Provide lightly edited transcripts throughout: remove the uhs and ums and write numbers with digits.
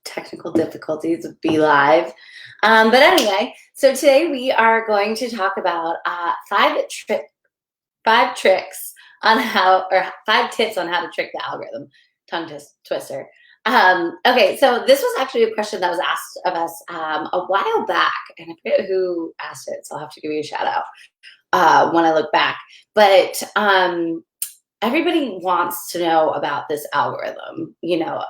technical difficulties of Be Live. But anyway, so today we are going to talk about five tricks on how, or 5 tips on how to trick the algorithm. Tongue twister. Okay, so this was actually a question that was asked of us a while back, and I forget who asked it, so I'll have to give you a shout out when I look back. But everybody wants to know about this algorithm. You know,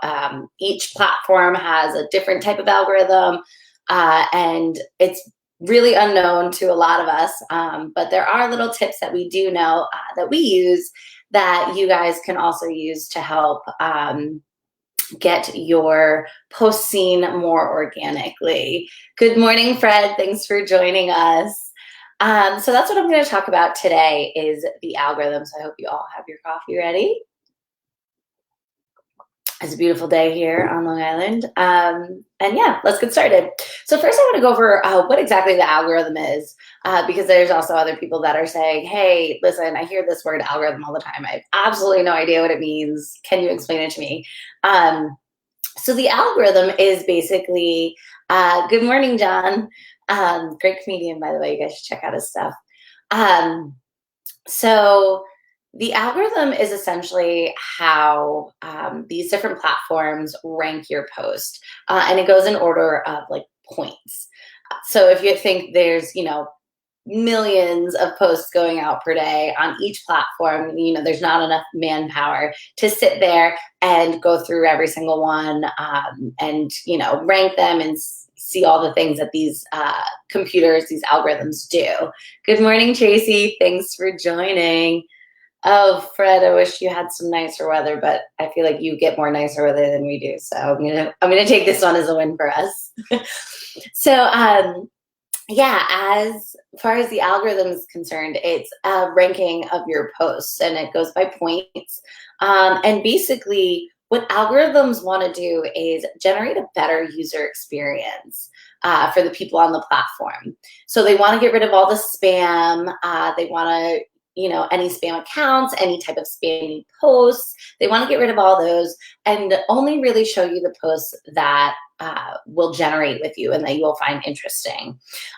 each platform has a different type of algorithm, and it's really unknown to a lot of us. But there are little tips that we do know that we use that you guys can also use to help get your posts seen more organically. Good morning, Fred. Thanks for joining us. So that's what I'm going to talk about today is the algorithm. So I hope you all have your coffee ready. It's a beautiful day here on Long Island. And yeah, let's get started. So first I want to go over what exactly the algorithm is, because there's also other people that are saying, hey, listen, I hear this word algorithm all the time. I have absolutely no idea what it means. Can you explain it to me? So the algorithm is basically, good morning, John. Great comedian, by the way. You guys should check out his stuff. So the algorithm is essentially how these different platforms rank your post, and it goes in order of like points. So if you think there's, you know, millions of posts going out per day on each platform, you know, there's not enough manpower to sit there and go through every single one and, you know, rank them and see all the things that these computers, these algorithms do. Good morning, Tracy. Thanks for joining. Oh, Fred, I wish you had some nicer weather, but I feel like you get more nicer weather than we do. So I'm gonna take this one as a win for us. So yeah, as far as the algorithm is concerned, it's a ranking of your posts and it goes by points. And basically what algorithms want to do is generate a better user experience for the people on the platform. So they want to get rid of all the spam. They want to, you know, any spam accounts, any type of spammy posts. They want to get rid of all those and only really show you the posts that will generate with you and that you will find interesting.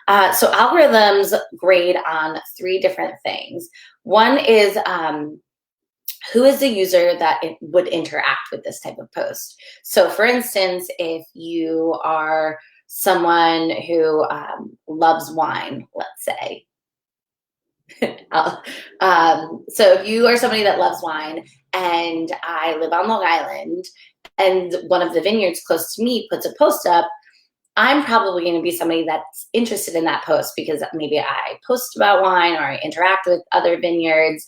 So algorithms grade on 3 different things. One is who is the user that would interact with this type of post. So for instance, if you are someone who loves wine, let's say, so if you are somebody that loves wine and I live on Long Island and one of the vineyards close to me puts a post up, I'm probably going to be somebody that's interested in that post because maybe I post about wine or I interact with other vineyards.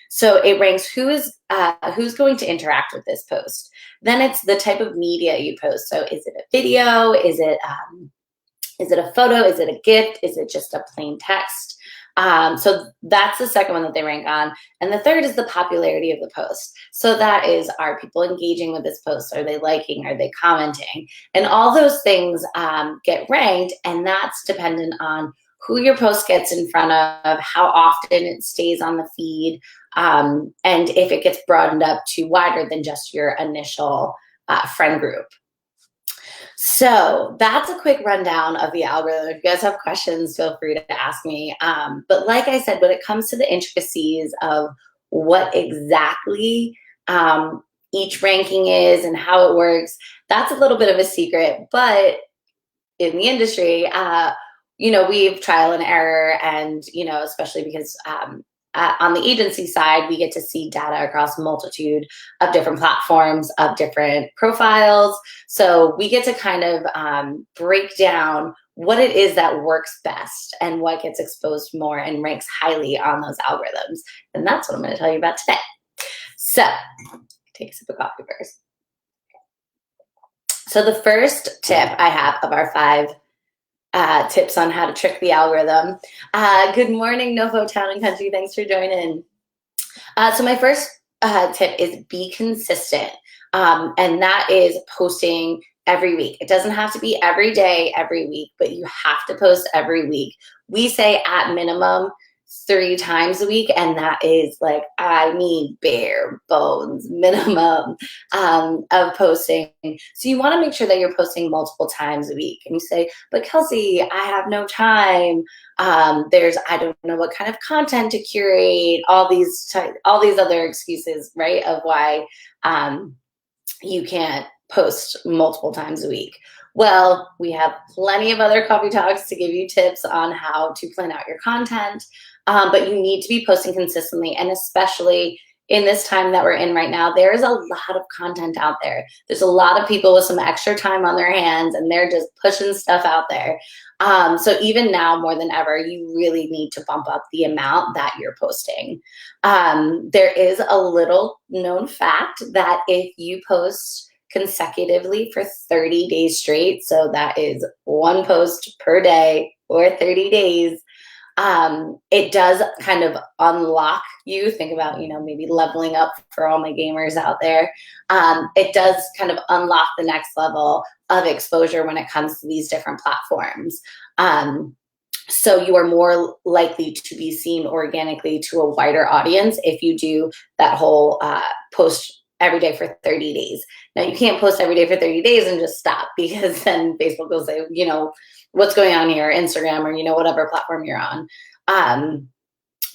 So it ranks who's going to interact with this post. Then it's the type of media you post. So is it a video? Is it a photo? Is it a gift? Is it just a plain text? So that's the second one that they rank on. And the third is the popularity of the post. So that is, are people engaging with this post? Are they liking? Are they commenting? And all those things get ranked, and that's dependent on who your post gets in front of, how often it stays on the feed, and if it gets broadened up to wider than just your initial friend group. So that's a quick rundown of the algorithm. If you guys have questions, feel free to ask me. But like I said, when it comes to the intricacies of what exactly each ranking is and how it works, that's a little bit of a secret. But in the industry, you know, we've trial and error, and, you know, especially because on the agency side, we get to see data across a multitude of different platforms, of different profiles. So we get to kind of break down what it is that works best and what gets exposed more and ranks highly on those algorithms. And that's what I'm going to tell you about today. So take a sip of coffee first. So the first tip I have of our 5 tips on how to trick the algorithm. Good morning, Novo Town and Country. Thanks for joining. So my first tip is be consistent. And that is posting every week. It doesn't have to be every day, every week, but you have to post every week. We say at minimum 3 times a week, and that is like, I mean, bare bones minimum of posting. So you want to make sure that you're posting multiple times a week. And you say, but Kelsey, I have no time. I don't know what kind of content to curate. All these other excuses, right, of why you can't post multiple times a week. Well, we have plenty of other coffee talks to give you tips on how to plan out your content, but you need to be posting consistently, and especially in this time that we're in right now, there is a lot of content out there. There's a lot of people with some extra time on their hands, and they're just pushing stuff out there. So even now, more than ever, you really need to bump up the amount that you're posting. There is a little known fact that if you post consecutively for 30 days straight, so that is one post per day or 30 days, it does kind of unlock you. Think about, maybe leveling up for all my gamers out there. It does kind of unlock the next level of exposure when it comes to these different platforms. So you are more likely to be seen organically to a wider audience if you do that whole post every day for 30 days. Now, you can't post every day for 30 days and just stop, because then Facebook will say, what's going on here, Instagram, or, whatever platform you're on.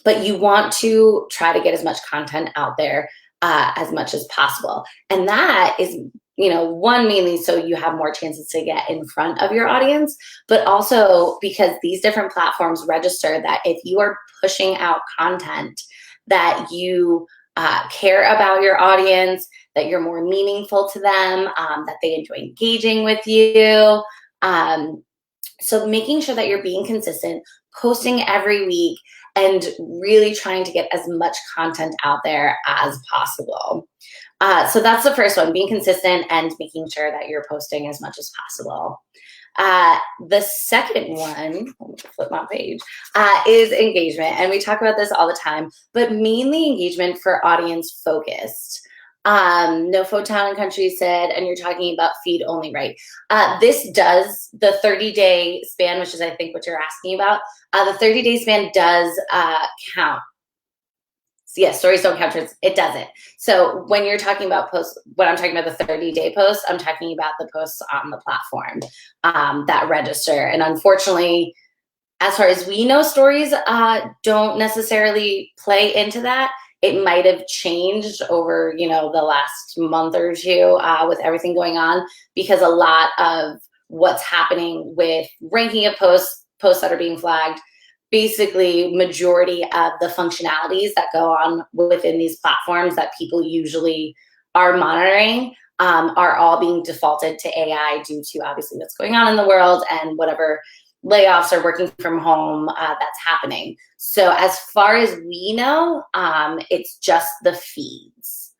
But you want to try to get as much content out there as much as possible. And that is, one, mainly so you have more chances to get in front of your audience, but also because these different platforms register that if you are pushing out content that you care about your audience, that you're more meaningful to them, that they enjoy engaging with you. So making sure that you're being consistent, posting every week, and really trying to get as much content out there as possible. So that's the first one, being consistent and making sure that you're posting as much as possible. The second one, let me flip my page, is engagement. And we talk about this all the time, but mainly engagement for audience focused. No Town and Country said, and you're talking about feed only, right? This does, the 30-day span, which is I think what you're asking about, the 30-day span does count. So yes, stories don't count, it doesn't. So when you're talking about posts, when I'm talking about the 30-day posts, I'm talking about the posts on the platform that register. And unfortunately, as far as we know, stories don't necessarily play into that. It might have changed over, the last month or two with everything going on, because a lot of what's happening with ranking of posts that are being flagged, basically majority of the functionalities that go on within these platforms that people usually are monitoring are all being defaulted to AI due to obviously what's going on in the world and whatever layoffs or working from home that's happening. So as far as we know, it's just the feeds.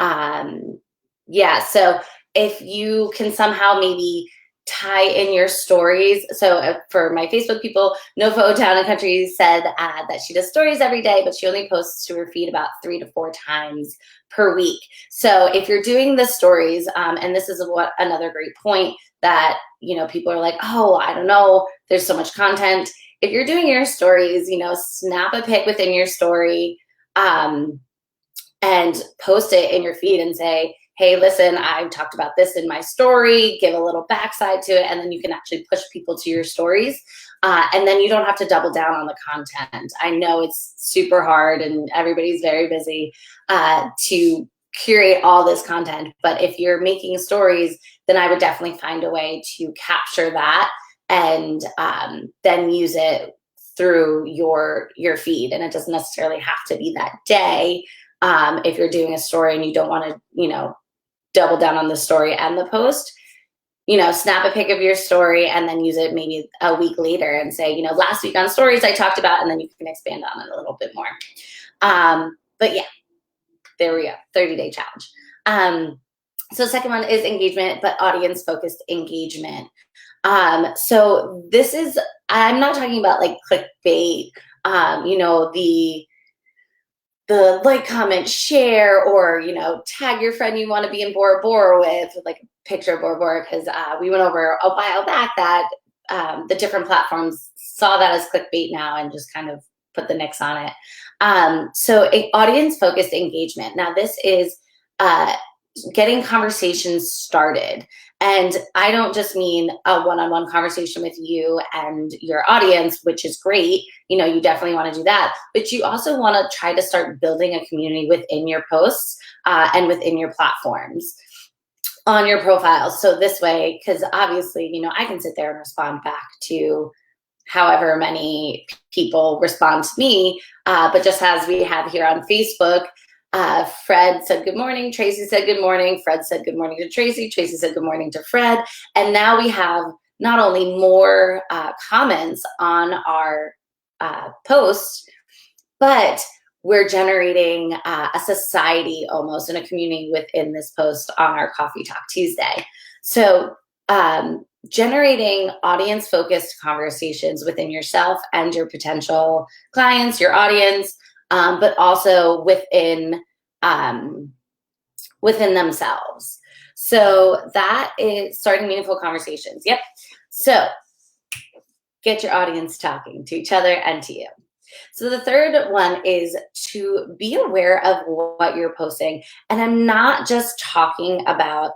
So if you can somehow maybe tie in your stories. So for my Facebook people, No Town and Country said that she does stories every day, but she only posts to her feed about 3 to 4 times per week. So if you're doing the stories, and this is another great point that, people are like, oh, I don't know, there's so much content. If you're doing your stories, snap a pic within your story and post it in your feed and say, hey, listen, I talked about this in my story, give a little backside to it, and then you can actually push people to your stories. And then you don't have to double down on the content. I know it's super hard and everybody's very busy to curate all this content, but if you're making stories, then I would definitely find a way to capture that and then use it through your feed. And it doesn't necessarily have to be that day. If you're doing a story and you don't want to, double down on the story and the post, snap a pic of your story and then use it maybe a week later and say, last week on stories I talked about, and then you can expand on it a little bit more. But yeah, there we go, 30-day challenge. So the second one is engagement, but audience-focused engagement. So this is, I'm not talking about like clickbait, the like, comment, share, or, tag your friend you want to be in Bora Bora with like a picture of Bora Bora, because we went over a while back that the different platforms saw that as clickbait now and just kind of put the nix on it. So audience-focused engagement. Now, this is getting conversations started. And I don't just mean a one-on-one conversation with you and your audience, which is great. You know, you definitely want to do that. But you also want to try to start building a community within your posts and within your platforms on your profiles. So this way, because obviously, you know, I can sit there and respond back to however many people respond to me. But just as we have here on Facebook, Fred said good morning, Tracy said good morning, Fred said good morning to Tracy, Tracy said good morning to Fred. And now we have not only more comments on our post, but we're generating a society almost in a community within this post on our Coffee Talk Tuesday. So generating audience-focused conversations within yourself and your potential clients, your audience, but also within themselves. So that is starting meaningful conversations. Yep. So get your audience talking to each other and to you. So the third one is to be aware of what you're posting. And I'm not just talking about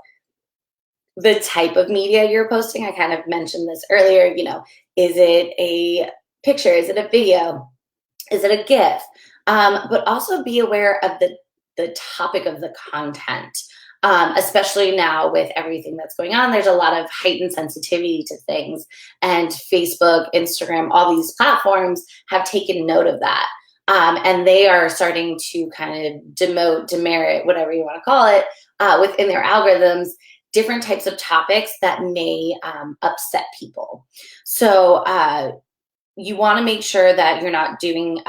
the type of media you're posting. I kind of mentioned this earlier. You know, is it a picture? Is it a video? Is it a GIF? But also be aware of the topic of the content. Especially now with everything that's going on, there's a lot of heightened sensitivity to things. And Facebook, Instagram, all these platforms have taken note of that. And they are starting to kind of demote, demerit, whatever you want to call it, within their algorithms, different types of topics that may upset people. So you want to make sure that you're not doing,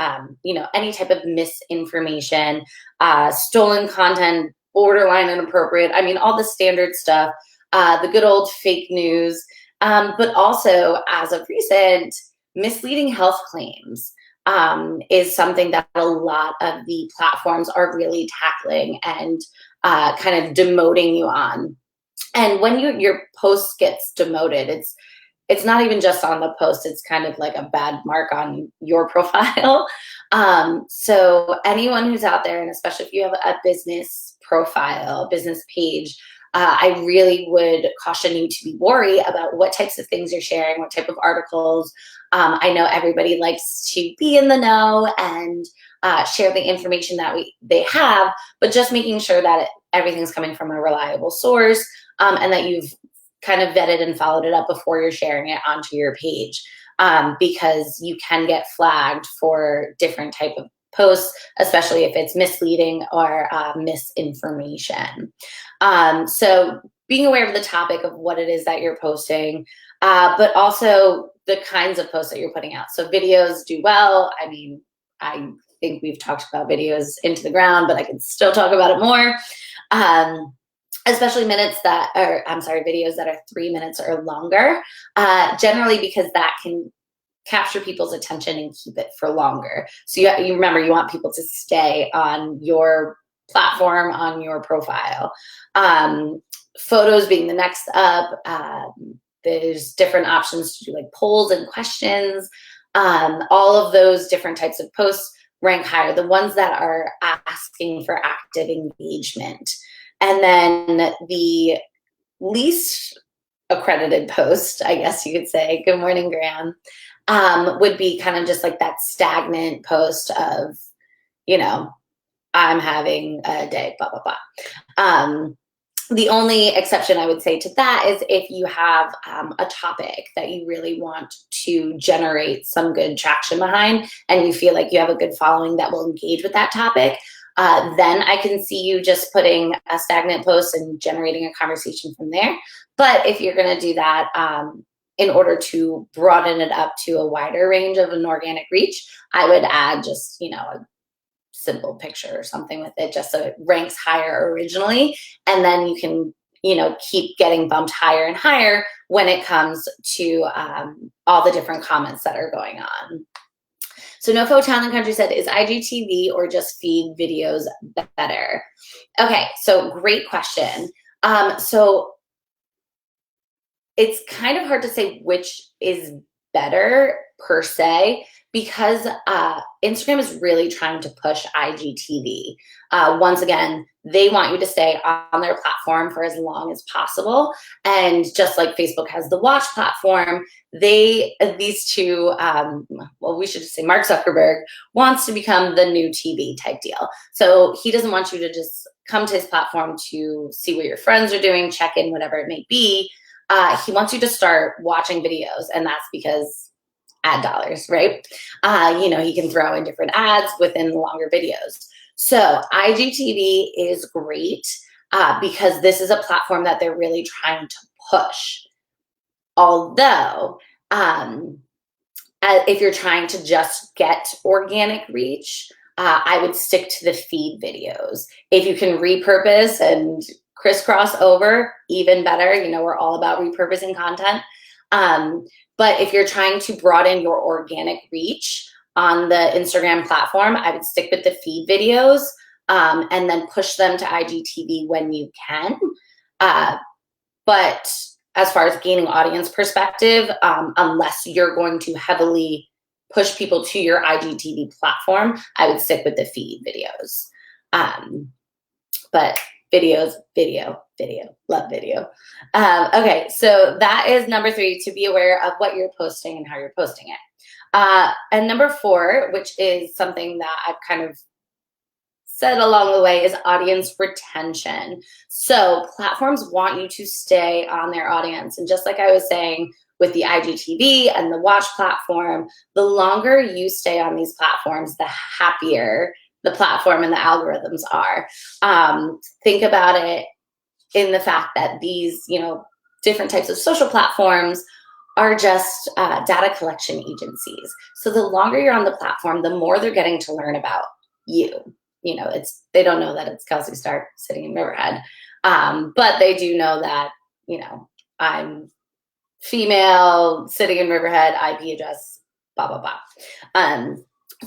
you know, any type of misinformation, stolen content, borderline inappropriate. I mean, all the standard stuff, the good old fake news, but also as of recent, misleading health claims is something that a lot of the platforms are really tackling and kind of demoting you on. And when your post gets demoted, it's not even just on the post, it's kind of like a bad mark on your profile. So anyone who's out there, and especially if you have a business profile, business page, I really would caution you to be wary about what types of things you're sharing, what type of articles. I know everybody likes to be in the know and share the information that they have, but just making sure that everything's coming from a reliable source, and that you've kind of vetted and followed it up before you're sharing it onto your page, because you can get flagged for different type of posts, especially if it's misleading or misinformation. So being aware of the topic of what it is that you're posting, but also the kinds of posts that you're putting out. So videos do well. I mean, I think we've talked about videos into the ground, but I can still talk about it more. Especially videos that are 3 minutes or longer, generally because that can capture people's attention and keep it for longer. So you remember, you want people to stay on your platform, on your profile. Photos being the next up. There's different options to do like polls and questions. All of those different types of posts rank higher, the ones that are asking for active engagement. And then the least accredited post, I guess you could say, good morning, Graham, would be kind of just like that stagnant post of, you know, I'm having a day, blah, blah, blah. The only exception I would say to that is if you have a topic that you really want to generate some good traction behind and you feel like you have a good following that will engage with that topic, then I can see you just putting a stagnant post and generating a conversation from there. But if you're going to do that in order to broaden it up to a wider range of an organic reach, I would add just, you know, a simple picture or something with it, just so it ranks higher originally. And then you can, you know, keep getting bumped higher and higher when it comes to all the different comments that are going on. So NoFo Town and Country said, is IGTV or just feed videos better? Okay, so great question. So it's kind of hard to say which is better. per se, because Instagram is really trying to push IGTV. Once again, they want you to stay on their platform for as long as possible. And just like Facebook has the Watch platform, these two, well, we should just say Mark Zuckerberg wants to become the new TV type deal. So he doesn't want you to just come to his platform to see what your friends are doing, check in, whatever it may be. He wants you to start watching videos, and that's because ad dollars, right? He can throw in different ads within the longer videos. So IGTV is great because this is a platform that they're really trying to push. Although, if you're trying to just get organic reach, I would stick to the feed videos. If you can repurpose and crisscross over, even better. We're all about repurposing content. But if you're trying to broaden your organic reach on the Instagram platform, I would stick with the feed videos and then push them to IGTV when you can. But as far as gaining audience perspective, unless you're going to heavily push people to your IGTV platform, I would stick with the feed videos. But videos, video, love video. Okay, so that is number 3, to be aware of what you're posting and how you're posting it. And number 4, which is something that I've kind of said along the way, is audience retention. So platforms want you to stay on their audience. And just like I was saying with the IGTV and the Watch platform, the longer you stay on these platforms, the happier the platform and the algorithms are. Think about it in the fact that these, different types of social platforms are just data collection agencies. So the longer you're on the platform, the more they're getting to learn about you. They don't know that it's Kelsey Stark sitting in Riverhead, but they do know that, I'm female, sitting in Riverhead, IP address, blah, blah, blah.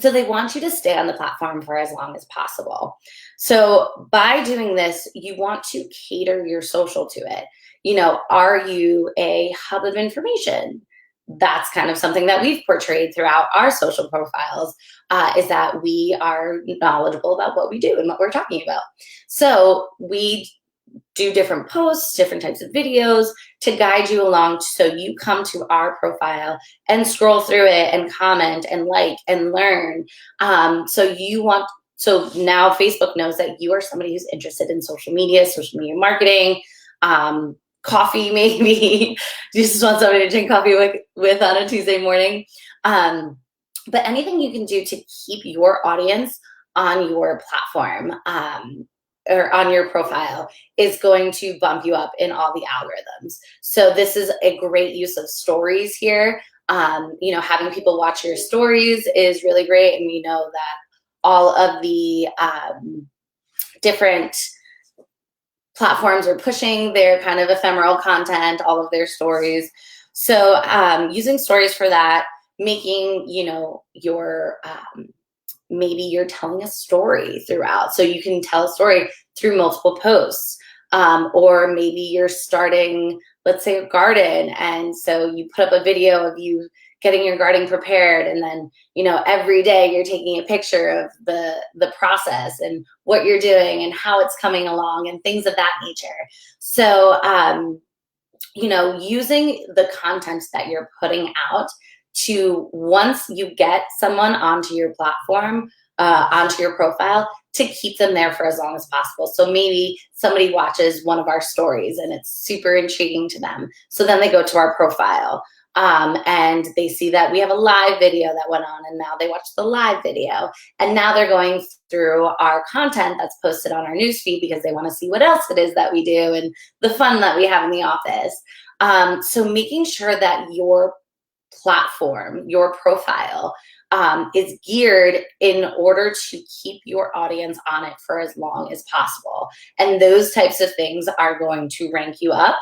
So they want you to stay on the platform for as long as possible. So by doing this, you want to cater your social to it. Are you a hub of information? That's kind of something that we've portrayed throughout our social profiles, is that we are knowledgeable about what we do and what we're talking about. So we do different posts, different types of videos to guide you along, so you come to our profile and scroll through it and comment and like and learn. So now Facebook knows that you are somebody who's interested in social media marketing, coffee maybe. You just want somebody to drink coffee with on a Tuesday morning. But anything you can do to keep your audience on your platform or on your profile is going to bump you up in all the algorithms. So this is a great use of stories here. Having people watch your stories is really great. And we know that all of the different platforms are pushing their kind of ephemeral content, all of their stories. So using stories for that, making, your maybe you're telling a story throughout. So you can tell a story through multiple posts. Or maybe you're starting, let's say, a garden. And so you put up a video of you getting your garden prepared. And then, every day you're taking a picture of the process and what you're doing and how it's coming along and things of that nature. So, using the content that you're putting out to, once you get someone onto your platform, onto your profile, to keep them there for as long as possible. So maybe somebody watches one of our stories and it's super intriguing to them. So then they go to our profile and they see that we have a live video that went on, and now they watch the live video. And now they're going through our content that's posted on our newsfeed because they want to see what else it is that we do and the fun that we have in the office. So making sure that your platform, your profile, is geared in order to keep your audience on it for as long as possible. And those types of things are going to rank you up.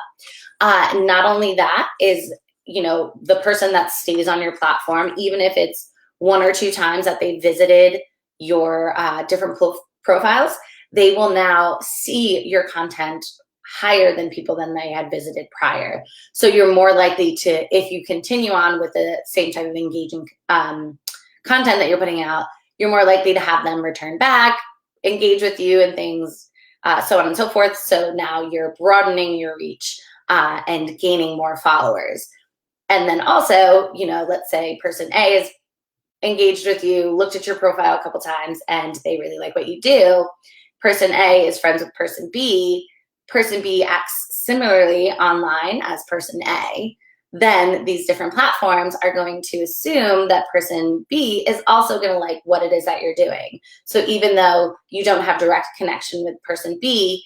Not only that is, the person that stays on your platform, even if it's 1 or 2 times that they visited your different profiles, they will now see your content higher than people than they had visited prior. So you're more likely to, if you continue on with the same type of engaging content that you're putting out, you're more likely to have them return back, engage with you and things, so on and so forth. So now you're broadening your reach and gaining more followers. And then also, let's say person A is engaged with you, looked at your profile a couple times, and they really like what you do. Person A is friends with person B. Person B acts similarly online as person A. Then these different platforms are going to assume that person B is also going to like what it is that you're doing. So even though you don't have direct connection with person B,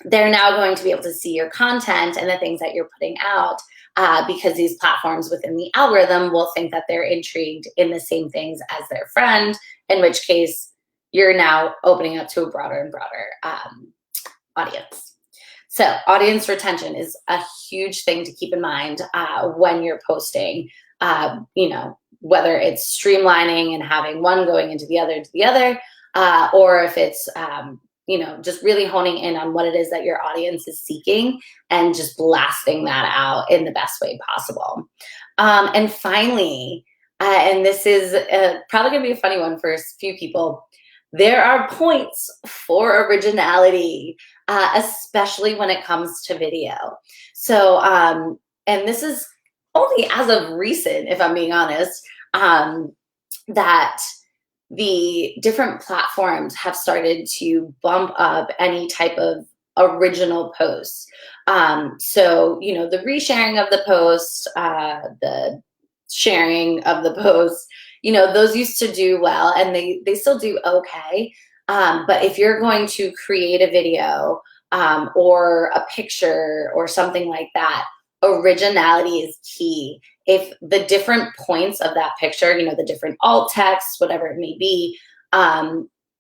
they're now going to be able to see your content and the things that you're putting out, because these platforms within the algorithm will think that they're intrigued in the same things as their friend, in which case you're now opening up to a broader and broader audience. So audience retention is a huge thing to keep in mind when you're posting, whether it's streamlining and having one going into the other, or if it's just really honing in on what it is that your audience is seeking and just blasting that out in the best way possible. And finally, and this is probably going to be a funny one for a few people, there are points for originality, especially when it comes to video. So, and this is only as of recent, if I'm being honest, that the different platforms have started to bump up any type of original posts. So, the resharing of the post, the sharing of the post, those used to do well, and they still do okay. But if you're going to create a video or a picture or something like that, originality is key. If the different points of that picture, the different alt text, whatever it may be,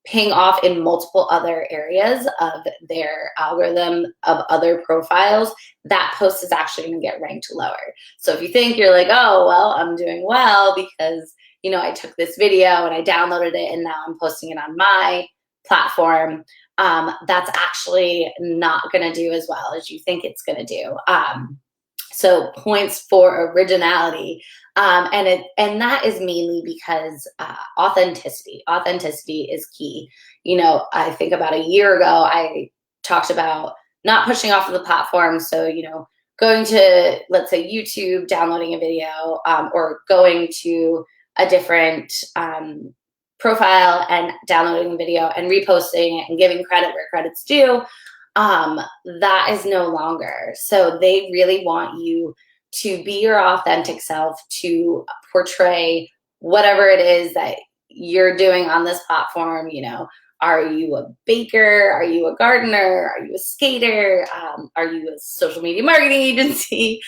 ping off in multiple other areas of their algorithm of other profiles, that post is actually going to get ranked lower. So if you think you're like, oh, well, I'm doing well because, I took this video and I downloaded it and now I'm posting it on my platform, that's actually not going to do as well as you think it's going to do. So points for originality, and that is mainly because authenticity. Authenticity is key. I think about a year ago, I talked about not pushing off of the platform. So, going to, let's say, YouTube, downloading a video, or going to a different profile and downloading a video and reposting it and giving credit where credit's due. That is no longer. So they really want you to be your authentic self, to portray whatever it is that you're doing on this platform. Are you a baker? Are you a gardener? Are you a skater? Are you a social media marketing agency?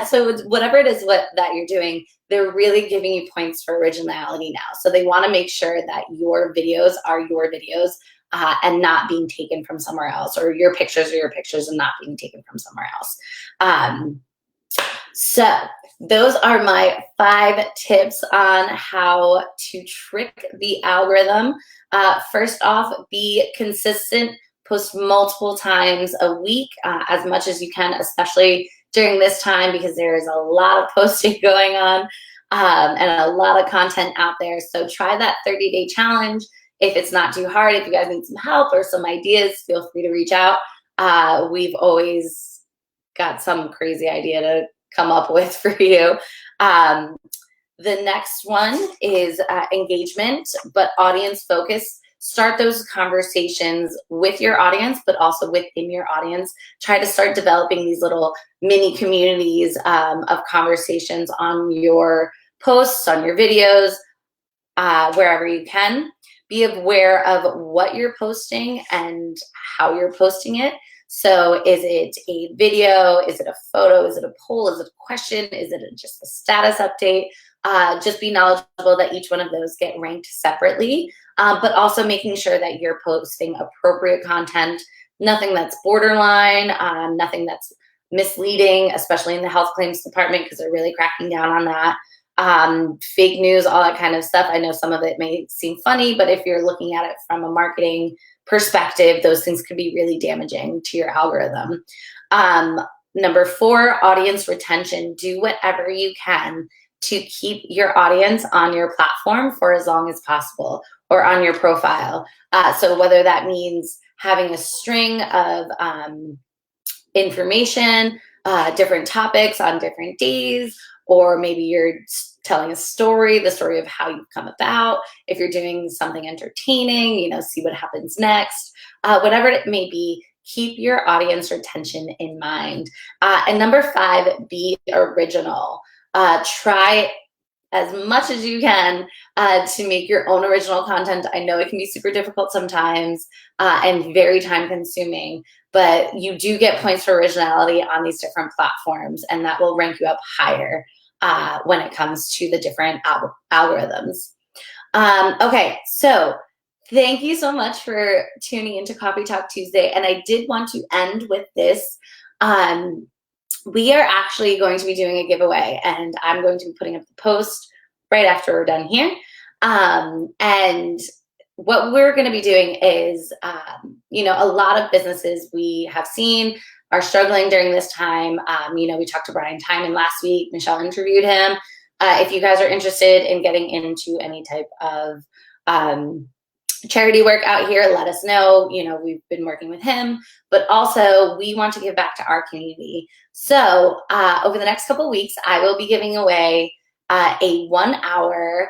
So it's whatever it is that you're doing, they're really giving you points for originality now. So they want to make sure that your videos are your videos, and not being taken from somewhere else, or your pictures are your pictures and not being taken from somewhere else. So those are my 5 tips on how to trick the algorithm. First off, be consistent, post multiple times a week, as much as you can, especially during this time, because there is a lot of posting going on, and a lot of content out there. So try that 30-day challenge. If it's not too hard, if you guys need some help or some ideas, feel free to reach out. We've always got some crazy idea to come up with for you. The next one is engagement, but audience focus. Start those conversations with your audience, but also within your audience. Try to start developing these little mini communities of conversations on your posts, on your videos, wherever you can. Be aware of what you're posting and how you're posting it. So is it a video? Is it a photo? Is it a poll? Is it a question? Is it just a status update? Just be knowledgeable that each one of those get ranked separately, but also making sure that you're posting appropriate content, nothing that's borderline, nothing that's misleading, especially in the health claims department, because they're really cracking down on that. fake news, all that kind of stuff. I know some of it may seem funny, but if you're looking at it from a marketing perspective, those things could be really damaging to your algorithm. Number 4, audience retention. Do whatever you can to keep your audience on your platform for as long as possible, or on your profile. So whether that means having a string of information, different topics on different days, or maybe you're telling a story, the story of how you've come about. If you're doing something entertaining, you know, see what happens next. Whatever it may be, keep your audience retention in mind. And number 5, be original. Try as much as you can to make your own original content. I know it can be super difficult sometimes and very time consuming, but you do get points for originality on these different platforms, and that will rank you up higher when it comes to the different algorithms. Okay, so thank you so much for tuning into Coffee Talk Tuesday. And I did want to end with this. We are actually going to be doing a giveaway, and I'm going to be putting up the post right after we're done here. And what we're going to be doing is, you know, a lot of businesses we have seen are struggling during this time. You know, we talked to Brian Tynan last week. Michelle interviewed him. If you guys are interested in getting into any type of charity work out here, let us know. You know, we've been working with him, but also we want to give back to our community. So over the next couple of weeks, I will be giving away a 1-hour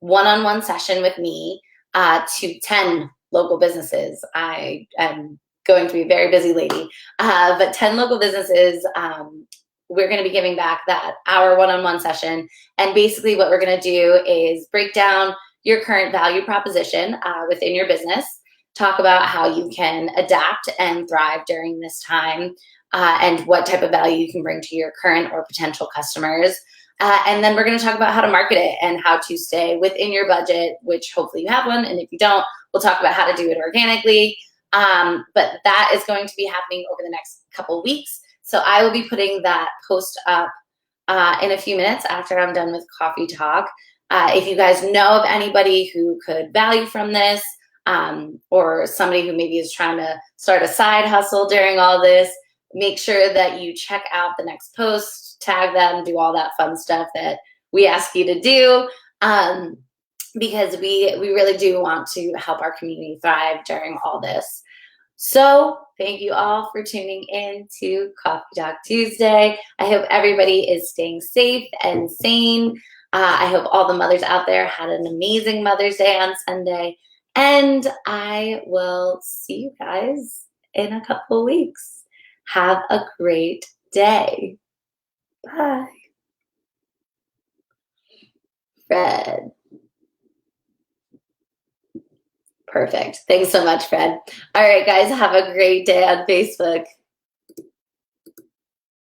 one-on-one session with me to 10 local businesses. I am going to be a very busy lady, but 10 local businesses. We're going to be giving back that hour one-on-one session. And basically what we're going to do is break down your current value proposition within your business, talk about how you can adapt and thrive during this time, and what type of value you can bring to your current or potential customers. And then we're going to talk about how to market it and how to stay within your budget, which hopefully you have one. And if you don't, we'll talk about how to do it organically. But that is going to be happening over the next couple weeks. So I will be putting that post up in a few minutes after I'm done with Coffee Talk. If you guys know of anybody who could value from this, or somebody who maybe is trying to start a side hustle during all this, make sure that you check out the next post, tag them, do all that fun stuff that we ask you to do, because we really do want to help our community thrive during all this. So thank you all for tuning in to Coffee Talk Tuesday. I hope everybody is staying safe and sane. I hope all the mothers out there had an amazing Mother's Day on Sunday. And I will see you guys in a couple weeks. Have a great day. Bye. Fred. Perfect. Thanks so much, Fred. All right, guys, have a great day on Facebook.